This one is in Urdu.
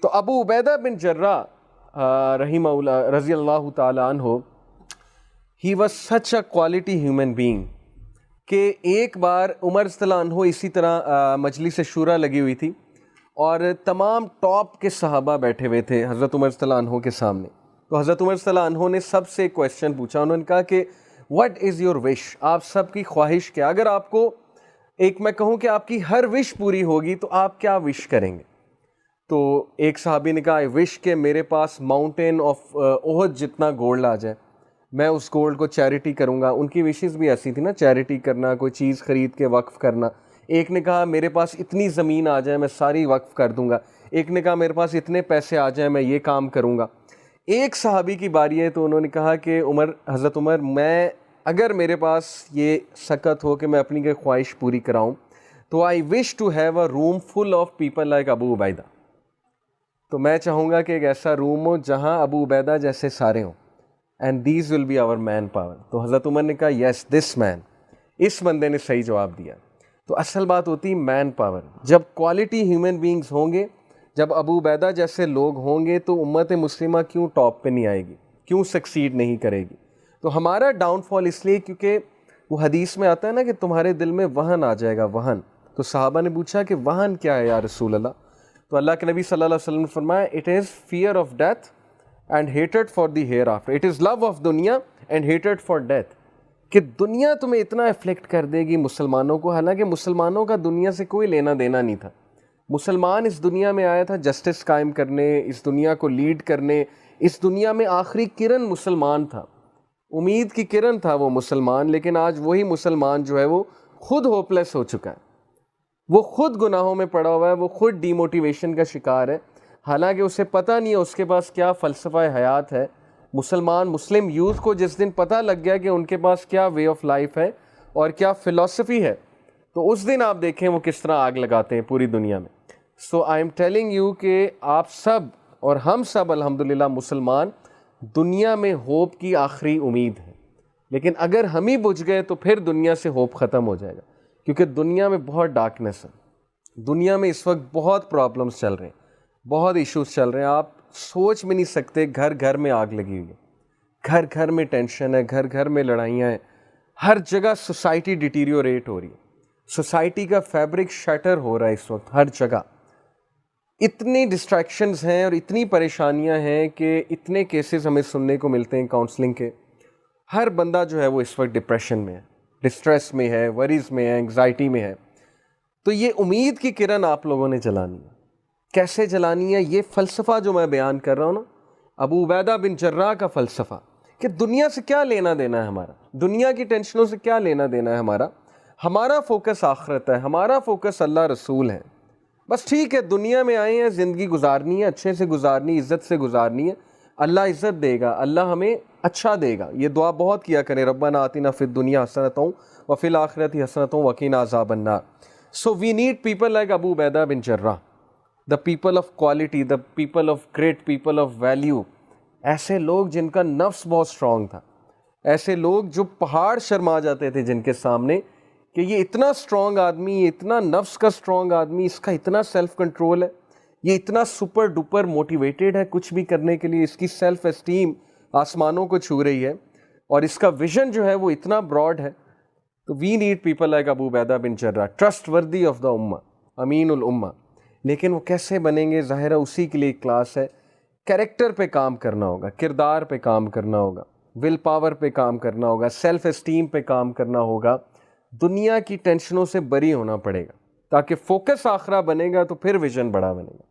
تو ابو عبیدہ بن جراح رحمہ اللہ رضی اللہ تعالی عنہ، he was such a quality human being کہ ایک بار عمر صلی اللہ عنہ اسی طرح مجلس شورا لگی ہوئی تھی اور تمام ٹاپ کے صحابہ بیٹھے ہوئے تھے حضرت عمر صلی اللہ عنہ کے سامنے. تو حضرت عمر صلی اللہ عنہ نے سب سے ایک کویشچن پوچھا. انہوں نے کہا کہ واٹ از یور وش، آپ سب کی خواہش کیا؟ اگر آپ کو ایک میں کہوں کہ آپ کی ہر وش پوری ہوگی تو آپ کیا وش کریں گے؟ تو ایک صحابی نے کہا آئی وش کہ میرے پاس ماؤنٹین آف احد جتنا گولڈ آ جائے، میں اس گولڈ کو چیریٹی کروں گا. ان کی وشز بھی ایسی تھی نا، چیریٹی کرنا، کوئی چیز خرید کے وقف کرنا. ایک نے کہا میرے پاس اتنی زمین آ جائے میں ساری وقف کر دوں گا. ایک نے کہا میرے پاس اتنے پیسے آ جائیں میں یہ کام کروں گا. ایک صحابی کی باری ہے تو انہوں نے کہا کہ حضرت عمر، میں اگر میرے پاس یہ سکت ہو کہ میں اپنی کوئی خواہش پوری کراؤں تو I wish to have a room full of people like Abu Ubaidah. تو میں چاہوں گا کہ ایک ایسا روم ہو جہاں ابو عبیدہ جیسے سارے ہوں، and these will be our man power. تو حضرت عمر نے کہا یس دس مین، اس بندے نے صحیح جواب دیا. تو اصل بات ہوتی مین پاور. جب کوالٹی ہیومن بینگز ہوں گے، جب ابو عبیدہ جیسے لوگ ہوں گے تو امت مسلمہ کیوں ٹاپ پہ نہیں آئے گی، کیوں سکسیڈ نہیں کرے گی؟ تو ہمارا ڈاؤن فال اس لیے کیونکہ وہ حدیث میں آتا ہے نا کہ تمہارے دل میں وہن آ جائے گا، وہن. تو صحابہ نے پوچھا کہ وہن کیا ہے یا رسول اللہ؟ تو اللہ کے نبی صلی اللہ علیہ وسلم نے فرمایا it is fear of death and ہیٹڈ for the hereafter. It is love of دنیا اینڈ ہیٹڈ فار ڈیتھ. کہ دنیا تمہیں اتنا افلیکٹ کر دے گی مسلمانوں کو، حالانکہ مسلمانوں کا دنیا سے کوئی لینا دینا نہیں تھا. مسلمان اس دنیا میں آیا تھا جسٹس قائم کرنے، اس دنیا کو لیڈ کرنے. اس دنیا میں آخری کرن مسلمان تھا، امید کی کرن تھا وہ مسلمان. لیکن آج وہی مسلمان جو ہے وہ خود ہوپلیس ہو چکا ہے، وہ خود گناہوں میں پڑا ہوا ہے، وہ خود ڈی موٹیویشن کا شکار ہے، حالانکہ اسے پتہ نہیں ہے اس کے پاس کیا فلسفہ حیات ہے. مسلم یوتھ کو جس دن پتہ لگ گیا کہ ان کے پاس کیا وے آف لائف ہے اور کیا فلسفی ہے، تو اس دن آپ دیکھیں وہ کس طرح آگ لگاتے ہیں پوری دنیا میں. سو آئی ایم ٹیلنگ یو کہ آپ سب اور ہم سب الحمدللہ مسلمان دنیا میں ہوپ کی آخری امید ہے. لیکن اگر ہم ہی بجھ گئے تو پھر دنیا سے ہوپ ختم ہو جائے گا، کیونکہ دنیا میں بہت ڈارکنیس ہے. دنیا میں اس وقت بہت پرابلمس چل رہے ہیں، بہت ایشوز چل رہے ہیں. آپ سوچ میں نہیں سکتے، گھر گھر میں آگ لگی ہوئی ہے، گھر گھر میں ٹینشن ہے، گھر گھر میں لڑائیاں ہیں. ہر جگہ سوسائٹی ڈیٹیریوریٹ ہو رہی ہے، سوسائٹی کا فیبرک شٹر ہو رہا ہے اس وقت ہر جگہ. اتنی ڈسٹریکشنز ہیں اور اتنی پریشانیاں ہیں کہ اتنے کیسز ہمیں سننے کو ملتے ہیں کاؤنسلنگ کے. ہر بندہ جو ہے وہ اس وقت ڈپریشن میں ہے، ڈسٹریس میں ہے، وریز میں ہے، انگزائٹی میں ہے. تو یہ امید کی کرن آپ لوگوں نے جلانی ہے. کیسے جلانی ہے؟ یہ فلسفہ جو میں بیان کر رہا ہوں نا، ابو عبیدہ بن جراح کا فلسفہ، کہ دنیا سے کیا لینا دینا ہے ہمارا، دنیا کی ٹینشنوں سے کیا لینا دینا ہے ہمارا. ہمارا فوکس آخرت ہے، ہمارا فوکس اللہ رسول ہے. بس ٹھیک ہے، دنیا میں آئے ہیں، زندگی گزارنی ہے، اچھے سے گزارنی، عزت سے گزارنی ہے. اللہ عزت دے گا، اللہ ہمیں اچھا دے گا. یہ دعا بہت کیا کریں، ربنا آتنا فی الدنیا حسنۃ وفی الآخرۃ حسنۃ وقنا عذاب النار. So we need people like Abu Ubaidah bin Jarrah, the people of quality, the people of great, people of value. ایسے لوگ جن کا نفس بہت اسٹرانگ تھا، ایسے لوگ جو پہاڑ شرما جاتے تھے جن کے سامنے کہ یہ اتنا اسٹرانگ آدمی، یہ اتنا نفس کا اسٹرانگ آدمی، اس کا اتنا سیلف کنٹرول ہے، یہ اتنا سپر ڈوپر موٹیویٹڈ ہے کچھ بھی کرنے کے لیے، اس کی سیلف اسٹیم آسمانوں کو چھو رہی ہے اور اس کا ویژن جو ہے وہ اتنا براڈ ہے. تو we need people like Abu Ubaidah bin Jarrah, trustworthy of the امہ، امین الامہ. لیکن وہ کیسے بنیں گے؟ ظاہر ہے اسی کے لیے کلاس ہے. کریکٹر پہ کام کرنا ہوگا، کردار پہ کام کرنا ہوگا، ول پاور پہ کام کرنا ہوگا، سیلف اسٹیم پہ کام کرنا ہوگا. دنیا کی ٹینشنوں سے بری ہونا پڑے گا تاکہ فوکس آخرہ بنے گا تو پھر ویژن بڑا بنے گا.